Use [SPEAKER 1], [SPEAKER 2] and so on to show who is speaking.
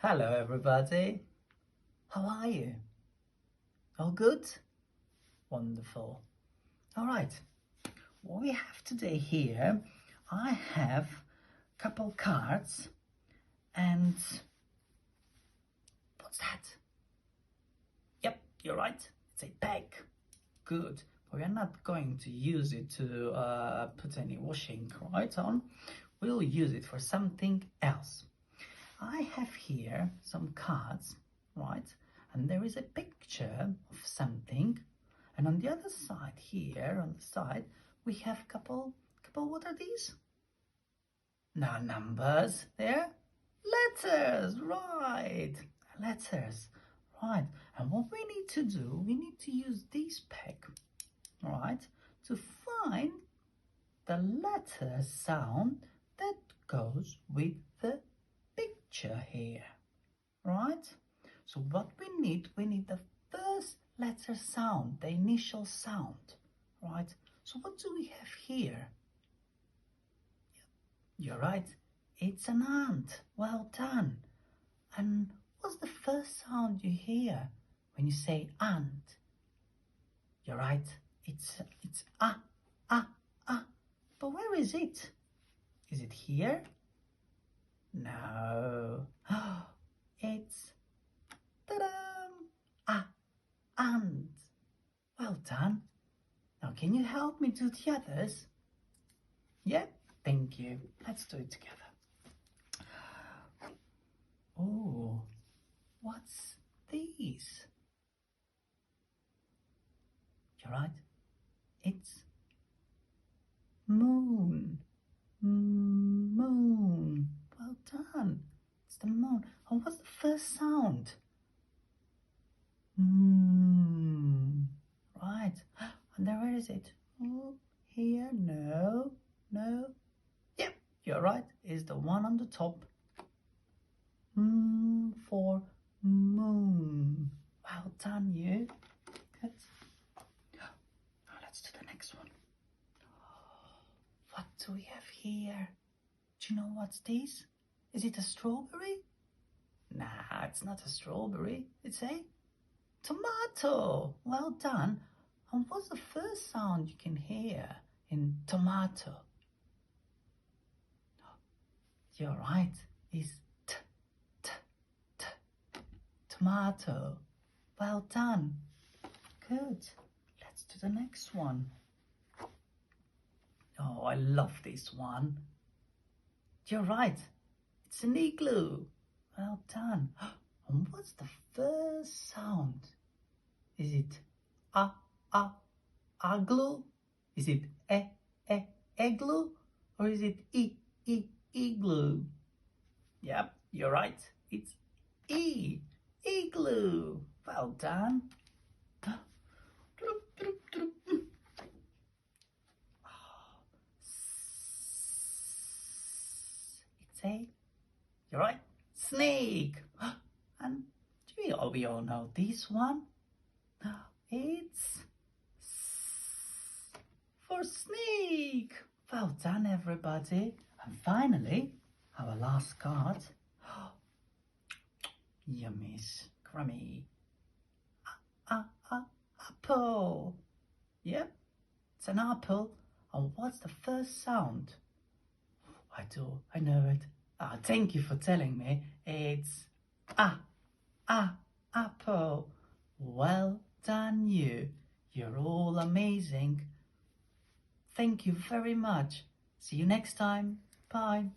[SPEAKER 1] Hello everybody, how are you? All good? Wonderful. All right, what we have today here, I have a couple cards and what's that? Yep, you're right, it's a peg. Good, we are not going to use it to put any washing right on. We'll use it for something else. I have here some cards, right? And there is a picture of something. And on the other side here, on the side, we have couple, what are these? No, numbers there. Letters, right. Letters, right. And what we need to do, we need to use this peg, right, to find the letter sound that goes with the picture here, right? So what we need the first letter sound, the initial sound, right? So what do we have here? You're right, it's an ant. Well done. And what's the first sound you hear when you say ant? You're right, it's ah, ah, ah. But where is it? Is it here? No. It's ta-da! Ah, ant. Well done. Now can you help me do the others? Yeah, thank you. Let's do it together. Oh, what's these? You're right. It's moon. Moon. Well done. It's the moon. And what's the first sound? Right. And then where is it? Oh, here. No. No. Yep, you're right. It's the one on the top. For moon. Well done, you. Good. Now let's do the next one. What do we have here? Do you know what's this? Is it a strawberry? Nah, it's not a strawberry. It's a tomato. Well done. And what's the first sound you can hear in tomato? You're right. It's t, t, t. Tomato. Well done. Good. Let's do the next one. Oh, I love this one. You're right. It's an igloo. Well done. And what's the first sound? Is it glue? Is it igloo? Or is it igloo? Yep, you're right. It's igloo. Well done. It's a, you're right, snake. And we all know this one. It's for snake. Well done, everybody. And finally, our last card. Yummies, crummy. Apple. Yep, it's an apple. And what's the first sound? I know it. Thank you for telling me. It's apple. Well done, you. You're all amazing. Thank you very much. See you next time. Bye.